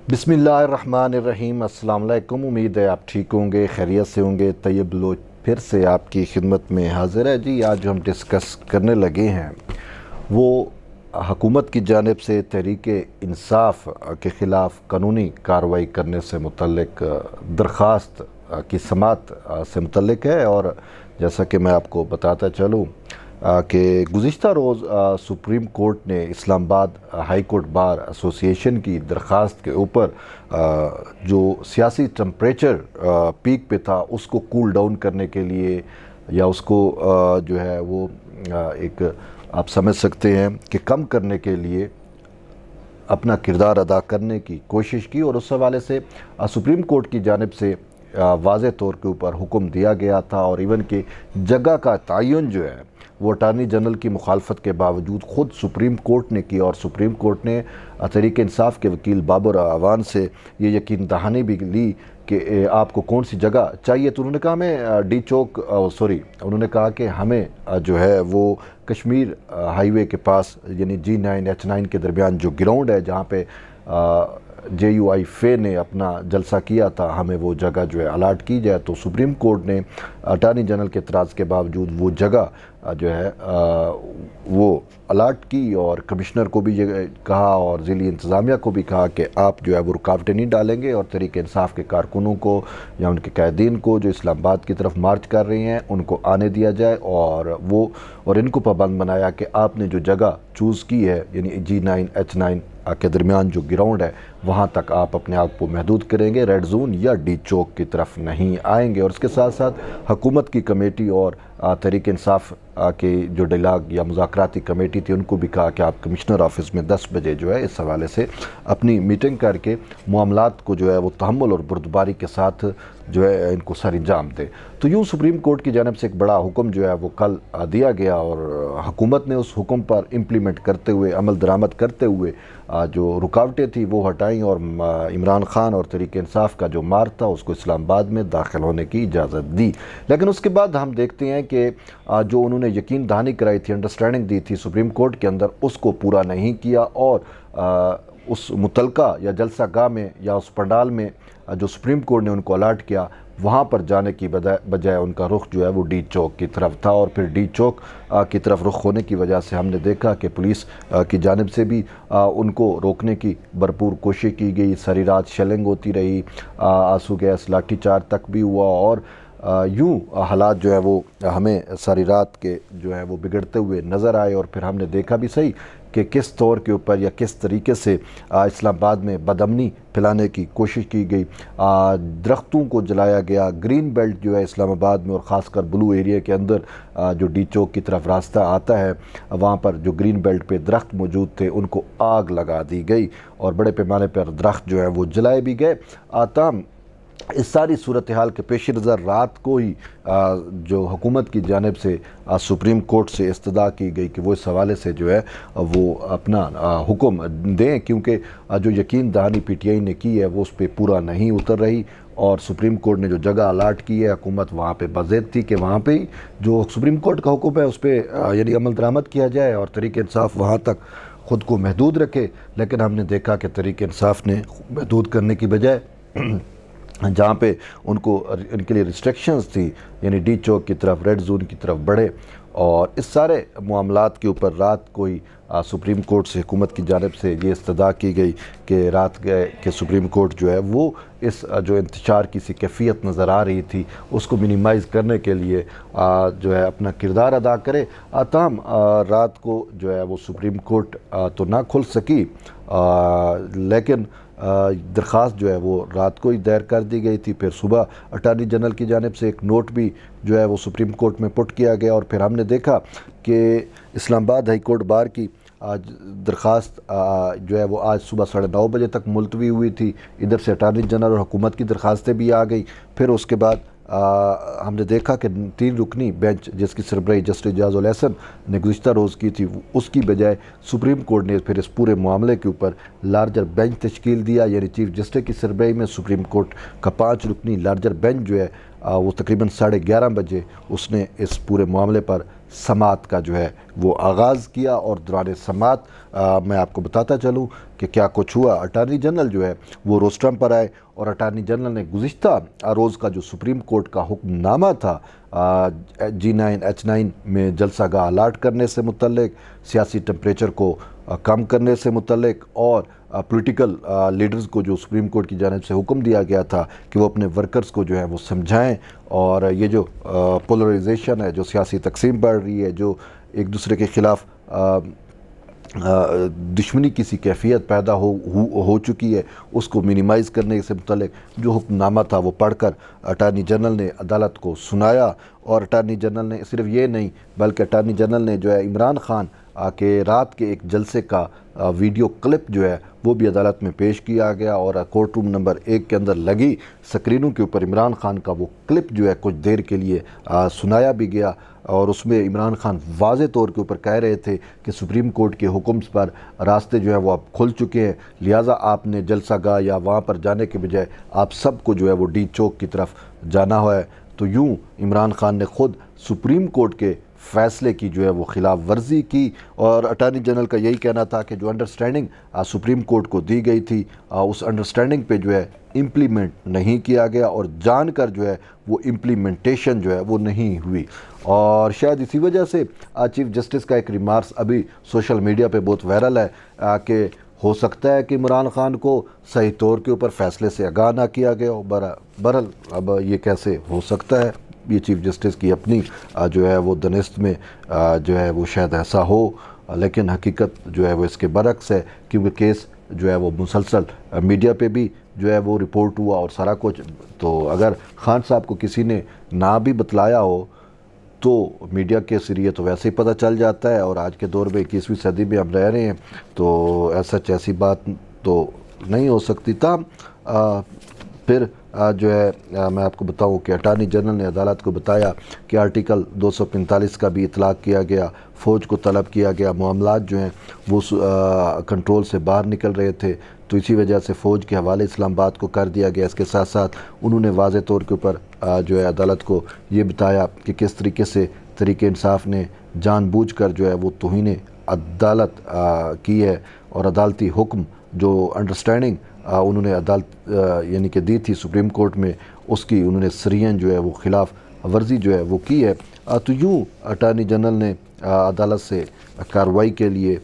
बिस्मिल्लाहिर्रहमानिर्रहीम। अस्सलाम वालेकुम। उम्मीद है आप ठीक होंगे, खैरियत से होंगे। तैयब लोच फिर से आपकी खिदमत में हाजिर है जी। आज जो हम डिस्कस करने लगे हैं वो हुकूमत की जानिब से तहरीक इंसाफ के ख़िलाफ़ कानूनी कार्रवाई करने से मुतल्लिक दरख्वास्त की समात से मुतल्लिक है। और जैसा कि मैं आपको बताता चलूँ कि गुज़िश्ता रोज़ सुप्रीम कोर्ट ने Islamabad high court bar association की दरख्वास्त के ऊपर जो सियासी टम्परेचर पीक पे था उसको कूल डाउन करने के लिए या उसको जो है वो एक आप समझ सकते हैं कि कम करने के लिए अपना किरदार अदा करने की कोशिश की। और उस हवाले से सुप्रीम कोर्ट की जानिब से वाज़े तौर के ऊपर हुक्म दिया गया था और इवन कि जगह का तयन जो है वो अटारनी जनरल की मुखालफत के बावजूद ख़ुद सुप्रीम कोर्ट ने की। और सुप्रीम कोर्ट ने तहरीक इंसाफ के वकील बाबर अवान से ये यकीन दहानी भी ली कि आपको कौन सी जगह चाहिए। तो उन्होंने कहा हमें डी चौक उन्होंने कहा कि हमें जो है वो कश्मीर हाईवे के पास यानी G9 H9 के दरमियान जो ग्राउंड है जहाँ पे JUI फे ने अपना जलसा किया था, हमें वो जगह जो है अलाट की जाए। तो सुप्रीम कोर्ट ने अटारनी जनरल के एतराज़ के बावजूद वो जगह जो है वो अलाट की और कमिश्नर को भी कहा और ज़िली इंतज़ामिया को भी कहा कि आप जो है वो रुकावटें नहीं डालेंगे और तहरीक इंसाफ के कारकुनों को या उनके कैदीन को जो इस्लामाबाद की तरफ मार्च कर रहे हैं उनको आने दिया जाए। और इनको पाबंद बनाया कि आपने जो जगह चूज़ की है यानी G9 H9 के दरमियान जो ग्राउंड है वहाँ तक आप अपने आप को महदूद करेंगे, रेड जोन या डी चौक की तरफ नहीं आएंगे। और इसके साथ साथ हुकूमत की कमेटी और तहरीक इंसाफ के जो डायलॉग या मुज़ाकराती कमेटी थी उनको भी कहा कि आप कमिश्नर ऑफिस में 10 बजे जो है इस हवाले से अपनी मीटिंग करके मामलात को जो है वो तहम्मुल और बुर्दबारी के साथ जो है इनको सर अंजाम दे। तो यूँ सुप्रीम कोर्ट की जानिब से एक बड़ा हुक्म जो है वो कल दिया गया और हुकूमत ने उस हुक्म पर इम्प्लीमेंट करते हुए अमल दरामद करते हुए जो रुकावटें थी वो हटाई और इमरान खान और तहरीक इंसाफ का जो मार्ग था उसको इस्लामाबाद में दाखिल होने की इजाज़त दी। लेकिन उसके बाद हम देखते हैं कि जो उन्होंने यकीन दहानी कराई थी, अंडरस्टैंडिंग दी थी सुप्रीम कोर्ट के अंदर, उसको पूरा नहीं किया। और उस मुतलका या जलसा गाह में या उस पंडाल में जो सुप्रीम कोर्ट ने उनको अलाट किया वहाँ पर जाने की बजाय उनका रुख जो है वो डी चौक की तरफ था। और फिर डी चौक की तरफ रुख होने की वजह से हमने देखा कि पुलिस की जानिब से भी उनको रोकने की भरपूर कोशिश की गई। सारी रात शेलिंग होती रही, आंसू गैस लाठीचार्ज तक भी हुआ और यूँ हालात जो है वो हमें सारी रात के जो है वो बिगड़ते हुए नज़र आए। और फिर हमने देखा भी सही कि किस तौर के ऊपर या किस तरीके से इस्लामाबाद में बदअमनी फैलाने की कोशिश की गई, दरख्तों को जलाया गया। ग्रीन बेल्ट जो है इस्लामाबाद में और ख़ासकर ब्लू एरिया के अंदर जो डी चौक की तरफ रास्ता आता है वहाँ पर जो ग्रीन बेल्ट पे दरख्त मौजूद थे उनको आग लगा दी गई और बड़े पैमाने पर दरख्त जो है वो जलाए भी गए। ताम इस सारी सूरत हाल के पेश नज़र रात को ही जो हुकूमत की जानिब से सुप्रीम कोर्ट से इस्तदा की गई कि वो इस हवाले से जो है वो अपना हुक्म दें, क्योंकि जो यकीन दहानी PTI ने की है वो उस पर पूरा नहीं उतर रही। और सुप्रीम कोर्ट ने जो जगह अलाट की है हुकूमत वहाँ पे बज़ेद थी कि वहाँ पे ही जो सुप्रीम कोर्ट का हुक्म है उस पर यानी अमल दरामद किया जाए और तहरीक इंसाफ वहाँ तक ख़ुद को महदूद रखे। लेकिन हमने देखा कि तहरीक इंसाफ ने महदूद करने की बजाय जहाँ पे उनको इनके लिए रिस्ट्रिक्शंस थी यानी डी चौक की तरफ, रेड जोन की तरफ बढ़े। और इस सारे मामलात के ऊपर रात को ही सुप्रीम कोर्ट से हुकूमत की जानिब से ये इस्तदा की गई कि रात के सुप्रीम कोर्ट जो है वो इस जो इंतशार की सी कैफियत नज़र आ रही थी उसको मिनिमाइज़ करने के लिए जो है अपना किरदार अदा करे। ताहम रात को जो है वो सुप्रीम कोर्ट तो ना खुल सकी, लेकिन दरख्वास्त जो है वो रात को ही दायर कर दी गई थी। फिर सुबह अटारनी जनरल की जानिब से एक नोट भी जो है वो सुप्रीम कोर्ट में पुट किया गया और फिर हमने देखा कि इस्लामाबाद हाई कोर्ट बार की आज दरख्वास्त जो है वो आज सुबह 9:30 बजे तक मुलतवी हुई थी। इधर से अटारनी जनरल और हुकूमत की दरख्वास्तें भी आ गई। फिर उसके बाद हमने देखा कि 3 रुकनी बेंच जिसकी सरबराही जस्टिस एजाज़ुल एहसन ने गुज़िश्ता रोज़ की थी उसकी बजाय सुप्रीम कोर्ट ने फिर इस पूरे मामले के ऊपर लार्जर बेंच तश्कील दिया यानी चीफ जस्टिस की सरबराही में सुप्रीम कोर्ट का 5 रुकनी लार्जर बेंच जो है वो तकरीबन 11:30 बजे उसने इस पूरे मामले पर समात का जो है वो आगाज़ किया। और दौरान समात मैं आपको बताता चलूँ कि क्या कुछ हुआ। अटारनी जनरल जो है वो रोस्ट्रम पर आए और अटारनी जनरल ने गुज़िश्ता रोज़ का जो सुप्रीम कोर्ट का हुक्मनामा था G9 H9 में जलसागाह अलाट करने से मुतल्लिक, सियासी टेम्परेचर को कम करने से मुतल्लिक और पॉलिटिकल लीडर्स को जो सुप्रीम कोर्ट की जानिब से हुक्म दिया गया था कि वो अपने वर्कर्स को जो है वो समझाएं। और ये जो पोलराइजेशन है, जो सियासी तकसीम बढ़ रही है, जो एक दूसरे के ख़िलाफ़ दुश्मनी किसी कैफियत पैदा हो चुकी है, उसको मिनिमाइज़ करने से मुतल्लिक जो हुक्मनामा था वो पढ़कर अटारनी जनरल ने अदालत को सुनाया। और अटारनी जनरल ने सिर्फ ये नहीं बल्कि अटारनी जनरल ने जो है इमरान खान के रात के एक जलसे का वीडियो क्लिप जो है वो भी अदालत में पेश किया गया। और कोर्ट रूम नंबर 1 के अंदर लगी स्क्रीनों के ऊपर इमरान खान का वो क्लिप जो है कुछ देर के लिए सुनाया भी गया। और उसमें इमरान खान वाज़े तौर के ऊपर कह रहे थे कि सुप्रीम कोर्ट के हुक्म पर रास्ते जो है वो अब खुल चुके हैं, लिहाजा आपने जलसागाह या वहाँ पर जाने के बजाय आप सबको जो है वो डी चौक की तरफ जाना है। तो यूँ इमरान खान ने ख़ुद सुप्रीम कोर्ट के फ़ैसले की जो है वो ख़िलाफ़ वर्जी की। और अटारनी जनरल का यही कहना था कि जो अंडरस्टैंडिंग सुप्रीम कोर्ट को दी गई थी उस अंडरस्टैंडिंग पे जो है इम्प्लीमेंट नहीं किया गया और जानकर जो है वो इम्प्लीमेंटेशन जो है वो नहीं हुई। और शायद इसी वजह से चीफ जस्टिस का एक रिमार्क्स अभी सोशल मीडिया पे बहुत वायरल है कि हो सकता है कि इमरान खान को सही तौर के ऊपर फ़ैसले से आगाह ना किया गया हो। बहरहाल अब ये कैसे हो सकता है, ये चीफ जस्टिस की अपनी जो है वो दनिस्त में जो है वो शायद ऐसा हो, लेकिन हकीकत जो है वो इसके बरक्स है, क्योंकि केस जो है वो मुसलसल मीडिया पे भी जो है वो रिपोर्ट हुआ और सारा कुछ। तो अगर खान साहब को किसी ने ना भी बतलाया हो तो मीडिया के ज़रिए तो वैसे ही पता चल जाता है। और आज के दौर में 21वीं सदी में हम रह रहे हैं तो ऐसी बात तो नहीं हो सकती। तब फिर जो है मैं आपको बताऊं कि अटारनी जनरल ने अदालत को बताया कि आर्टिकल 245 का भी इतलाक़ किया गया, फ़ौज को तलब किया गया, मामलात जो हैं वो कंट्रोल से बाहर निकल रहे थे, तो इसी वजह से फ़ौज के हवाले इस्लामाबाद को कर दिया गया। इसके साथ साथ उन्होंने वाज़े तौर के ऊपर जो है अदालत को ये बताया कि किस तरीके से तरीक़े इंसाफ ने जानबूझकर जो है वो तौहीन अदालत की है। और अदालती हुक्म जो अंडरस्टैंडिंग उन्होंने अदालत यानी कि दी थी सुप्रीम कोर्ट में, उसकी उन्होंने सरियन जो है वो ख़िलाफ़ वर्जी जो है वो की है। तो यूँ अटारनी जनरल ने अदालत से कार्रवाई के लिए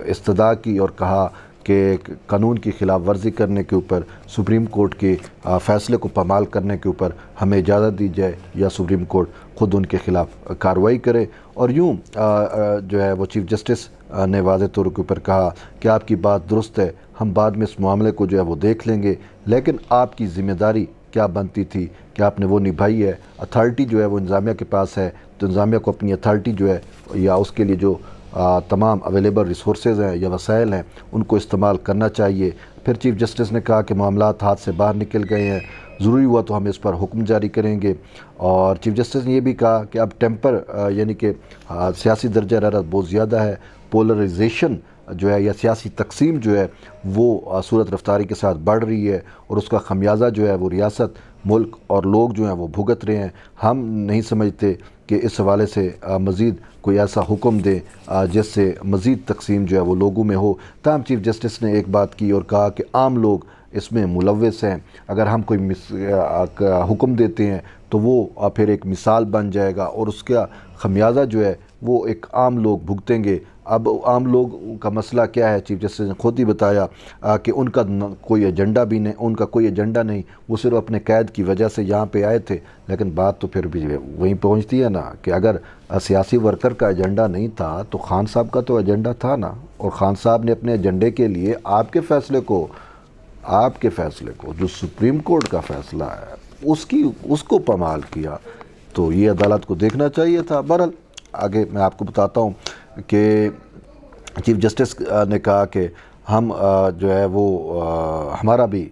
इस्तदा की और कहा कि कानून की ख़िलाफ़ वर्जी करने के ऊपर, सुप्रीम कोर्ट के फ़ैसले को पामाल करने के ऊपर हमें इजाज़त दी जाए या सुप्रीम कोर्ट ख़ुद उनके ख़िलाफ़ कार्रवाई करे। और यूँ जो है वो चीफ जस्टिस ने वाज़े तौर के ऊपर कहा कि आपकी बात दुरुस्त है, हम बाद में इस मामले को जो है वो देख लेंगे, लेकिन आपकी ज़िम्मेदारी क्या बनती थी कि आपने वो निभाई है। अथॉरिटी जो है वो इंतज़ामिया के पास है, तो इंतज़ामिया को अपनी अथॉरिटी जो है या उसके लिए जो तमाम अवेलेबल रिसोर्सेज हैं या वसाइल हैं उनको इस्तेमाल करना चाहिए। फिर चीफ जस्टिस ने कहा कि मामलात हाथ से बाहर निकल गए हैं, ज़रूरी हुआ तो हम इस पर हुक्म जारी करेंगे। और चीफ जस्टिस ने यह भी कहा कि अब टेम्पर यानी कि सियासी दर्जा हरारत बहुत ज़्यादा है, पोलराइजेशन जो है या सियासी तकसीम जो है वो सूरत रफ्तारी के साथ बढ़ रही है और उसका खमियाजा जो है वो रियासत, मुल्क और लोग जो हैं वो भुगत रहे हैं। हम नहीं समझते कि इस हवाले से मज़ीद कोई ऐसा हुक्म दे जिससे मज़ीद तकसीम जो है वो लोगों में हो। तमाम चीफ जस्टिस ने एक बात की और कहा कि आम लोग इसमें मुलव्वस हैं, अगर हम कोई हुक्म देते हैं तो वो फिर एक मिसाल बन जाएगा और उसका खमियाजा जो है वो एक आम लोग भुगतेंगे। अब आम लोग का मसला क्या है, चीफ जस्टिस ने खुद ही बताया कि उनका कोई एजेंडा भी नहीं, उनका कोई एजेंडा नहीं, वो सिर्फ अपने कैद की वजह से यहाँ पे आए थे। लेकिन बात तो फिर भी वहीं पहुँचती है ना कि अगर सियासी वर्कर का एजेंडा नहीं था तो खान साहब का तो एजेंडा था ना, और खान साहब ने अपने एजेंडे के लिए आपके फ़ैसले को जो सुप्रीम कोर्ट का फ़ैसला है उसको पामाल किया। तो ये अदालत को देखना चाहिए था। बहरहाल आगे मैं आपको बताता हूँ कि चीफ जस्टिस ने कहा कि हम जो है वो हमारा भी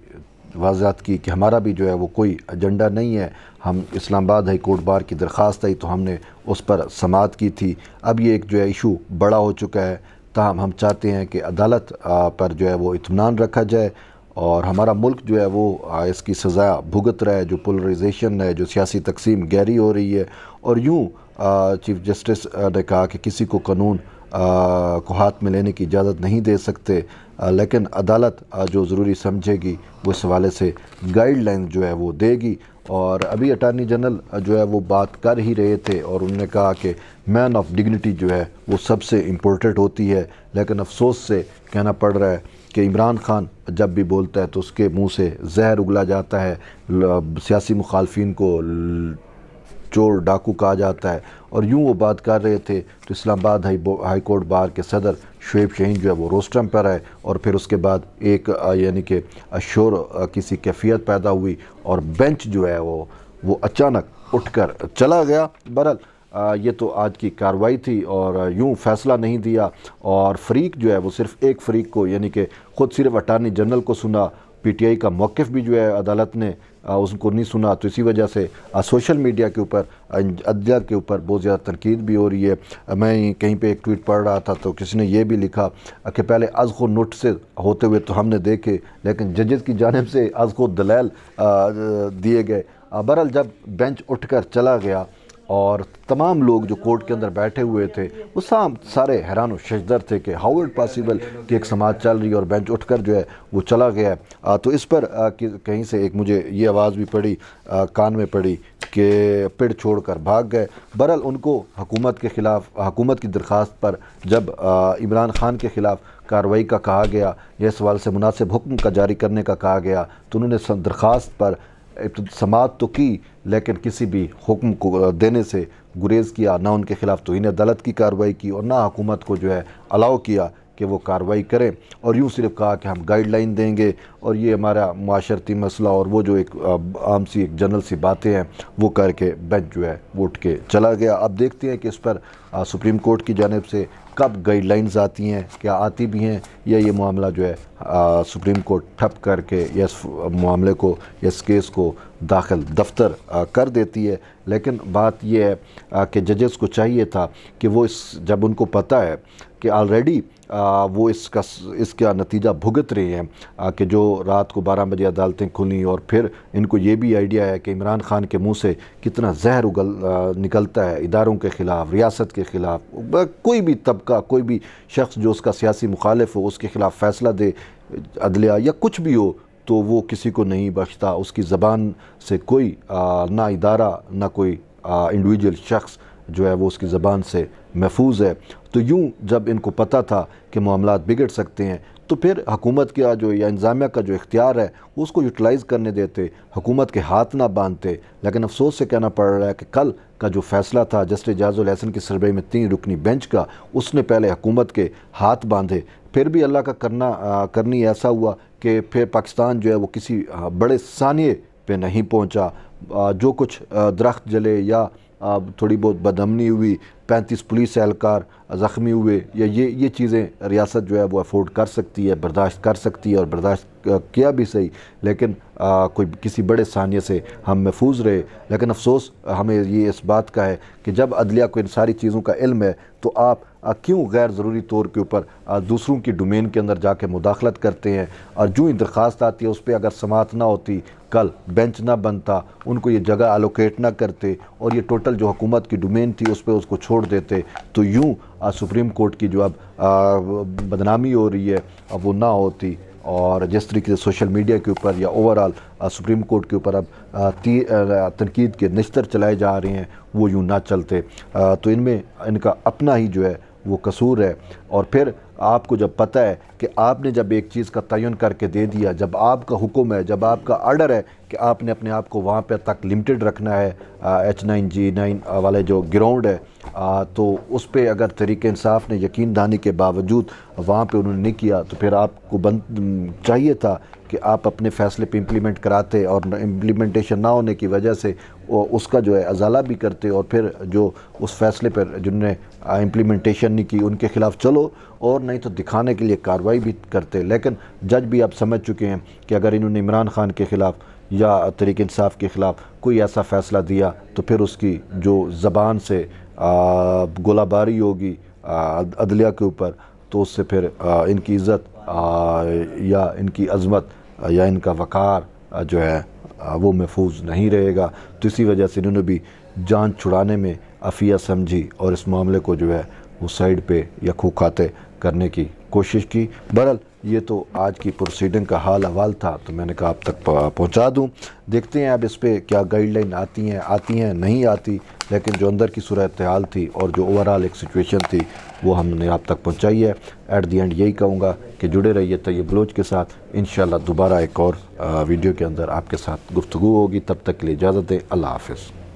वाज़ात की कि हमारा भी जो है वो कोई एजेंडा नहीं है। हम इस्लामाबाद हाई कोर्ट बार की दरख्वास्त आई तो हमने उस पर समाअत की थी। अब ये एक जो है इशू बड़ा हो चुका है, ताहम हम चाहते हैं कि अदालत पर जो है वो इत्मीनान रखा जाए और हमारा मुल्क जो है वो इसकी सज़ा भुगत रहा है, जो पोलराइजेशन है, जो सियासी तकसीम गहरी हो रही है। और यूँ चीफ जस्टिस ने कहा कि किसी को कानून को हाथ में लेने की इजाज़त नहीं दे सकते, लेकिन अदालत जो ज़रूरी समझेगी वो इस हवाले से गाइडलाइन जो है वो देगी। और अभी अटार्नी जनरल जो है वो बात कर ही रहे थे और उन्होंने कहा कि मैन ऑफ डिग्निटी जो है वो सबसे इम्पोर्टेंट होती है, लेकिन अफसोस से कहना पड़ रहा है कि इमरान खान जब भी बोलता है तो उसके मुंह से जहर उगला जाता है, सियासी मुखालफिन को चोर डाकू कहा जाता है। और यूँ वो बात कर रहे थे तो इस्लामाबाद हाई कोर्ट बार के सदर शुएब शाहीन जो है वो रोस्टम पर आए और फिर उसके बाद एक यानी कि शोर किसी कैफियत पैदा हुई और बेंच जो है वो अचानक उठकर चला गया। बहरहाल ये तो आज की कार्रवाई थी और यूँ फ़ैसला नहीं दिया और फ़रीक जो है वो सिर्फ़ एक फ़रीक को यानी कि ख़ुद सिर्फ अटार्नी जनरल को सुना, पीटीआई का मौक़िफ़ भी जो है अदालत ने उसको नहीं सुना। तो इसी वजह से सोशल मीडिया के ऊपर अदलिया के ऊपर बहुत ज़्यादा तनकीद भी हो रही है। मैं कहीं पे एक ट्वीट पढ़ रहा था तो किसी ने ये भी लिखा कि पहले अज़ख़ुर नोटिस होते हुए तो हमने देखे, लेकिन जजेस की जानिब से अज़ख़ुर दलाल दिए गए। बहरहाल जब बेंच उठकर चला गया और तमाम लोग जो कोर्ट के अंदर बैठे हुए थे वो सारे हैरान व शजदर थे कि हाउ इट पॉसिबल कि एक समाज चल रही है और बेंच उठकर जो है वो चला गया है। तो इस पर कहीं से एक मुझे ये आवाज़ भी पड़ी, कान में पड़ी कि पेड़ छोड़कर भाग गए। बहरहाल उनको हुकूमत के ख़िलाफ़, हुकूमत की दरख्वास्त पर जब इमरान खान के ख़िलाफ़ कार्रवाई का कहा गया या इस सवाल से मुनासिब हुक्म का जारी करने का कहा गया तो उन्होंने दरख्वास्त पर समाअत तो की लेकिन किसी भी हुक्म को देने से गुरेज़ किया, ना उनके ख़िलाफ़ तौहीन अदालत की कार्रवाई की और ना हुकूमत को जो है अलाउ किया कि वो कार्रवाई करें और यूँ सिर्फ कहा कि हम गाइडलाइन देंगे और ये हमारा माशरती मसला और वो जो एक आम सी एक जनरल सी बातें हैं वो करके बेंच जो है वो उठ के चला गया। अब देखते हैं कि इस पर सुप्रीम कोर्ट की जानिब से कब गाइडलाइंस आती हैं, क्या आती भी हैं या ये मामला जो है सुप्रीम कोर्ट ठप करके या इस मामले को या इस केस को दाखिल दफ्तर कर देती है। लेकिन बात यह है कि जजेस को चाहिए था कि वो जब उनको पता है कि ऑलरेडी वो इसका नतीजा भुगत रहे हैं कि जो रात को 12 बजे अदालतें खुली और फिर इनको ये भी आइडिया है कि इमरान खान के मुंह से कितना जहर निकलता है इदारों के ख़िलाफ़, रियासत के ख़िलाफ़, कोई भी तबका, कोई भी शख्स जो उसका सियासी मुखालिफ हो उसके ख़िलाफ़ फ़ैसला दे अदलिया या कुछ भी हो तो वो किसी को नहीं बख्शता। उसकी ज़बान से कोई ना इदारा ना कोई इंडिविजुअल शख्स जो है वो उसकी ज़बान से महफूज है। तो यूँ जब इनको पता था कि मामलात बिगड़ सकते हैं तो फिर हुकूमत का जो या इंतज़ामिया का जो इख्तियार है उसको यूटिलाइज़ करने देते, हुकूमत के हाथ ना बांधते। लेकिन अफसोस से कहना पड़ रहा है कि कल का जो फ़ैसला था जस्टिस एजाज़ुल हसन की सरबराही में 3 रुकनी बेंच का, उसने पहले हुकूमत के हाथ बांधे। फिर भी अल्लाह का करनी ऐसा हुआ कि फिर पाकिस्तान जो है वो किसी बड़े सानिए पे नहीं पहुँचा। जो कुछ दरख्त जले या थोड़ी बहुत बदअमनी हुई, 35 पुलिस एहलकार ज़ख्मी हुए या ये चीज़ें रियासत जो है वो अफोर्ड कर सकती है, बर्दाश्त कर सकती है और बर्दाश्त किया भी सही। लेकिन कोई किसी बड़े सानिए से हम महफूज रहे। लेकिन अफसोस हमें ये इस बात का है कि जब अदलिया को इन सारी चीज़ों का इल्म है तो आप क्यों गैर ज़रूरी तौर के ऊपर दूसरों की डोमेन के अंदर जाके मुदाखलत करते हैं। और जो ही दरख्वास्त आती है उस पर अगर समाअत ना होती, कल बेंच ना बनता, उनको ये जगह एलोकेट ना करते और ये टोटल जो हुकूमत की डोमेन थी उस पर उसको छोड़ देते तो यूँ सुप्रीम कोर्ट की जो अब बदनामी हो रही है अब वो ना होती। और जिस तरीके से सोशल मीडिया के ऊपर या ओवरऑल सुप्रीम कोर्ट के ऊपर अब तनकीद के निश्तर चलाए जा रहे हैं वो यूँ ना चलते। तो इनमें इनका अपना ही जो है वो कसूर है। और फिर आपको जब पता है कि आपने जब एक चीज़ का तयन करके दे दिया, जब आपका हुक्म है, जब आपका आर्डर है कि आपने अपने आप को वहाँ पे तक लिमिटेड रखना है, H9G9 वाले जो ग्राउंड है, तो उस पर अगर तरीके इंसाफ ने यकीन दहानी के बावजूद वहाँ पे उन्होंने नहीं किया तो फिर आपको चाहिए था कि आप अपने फ़ैसले पे इम्प्लीमेंट कराते और इम्प्लीमेंटेशन ना होने की वजह से उसका जो है अजाला भी करते और फिर जो उस फ़ैसले पर जिन्होंने इम्प्लीमेंटेशन नहीं की उनके ख़िलाफ़ चलो और नहीं तो दिखाने के लिए कार्रवाई भी करते। लेकिन जज भी आप समझ चुके हैं कि अगर इन्होंने इमरान खान के ख़िलाफ़ या तहरीक इंसाफ के ख़िलाफ़ कोई ऐसा फ़ैसला दिया तो फिर उसकी जो ज़बान से गोलाबारी होगी अदलिया के ऊपर तो उससे फिर इनकी इज़्ज़त या इनकी अज़मत या इनका वक़ार जो है वो महफूज नहीं रहेगा। तो इसी वजह से इन्होंने भी जान छुड़ाने में अफिया समझी और इस मामले को जो है वो साइड पे या खो खाते करने की कोशिश की। बहरहाल ये तो आज की प्रोसीडिंग का हाल अहवाल था, तो मैंने कहा आप तक पहुंचा दूं। देखते हैं अब इस पर क्या गाइडलाइन आती हैं नहीं आती, लेकिन जो अंदर की सूरत हाल थी और जो ओवरऑल एक सिचुएशन थी वो हमने आप तक पहुंचाई है। एट दी एंड यही कहूँगा कि जुड़े रहिए तैयब बलोच के साथ। इंशाल्लाह दोबारा एक और वीडियो के अंदर आपके साथ गुफ्तगू होगी। तब तक के लिए इजाज़त दें। अल्लाह हाफ़िज़।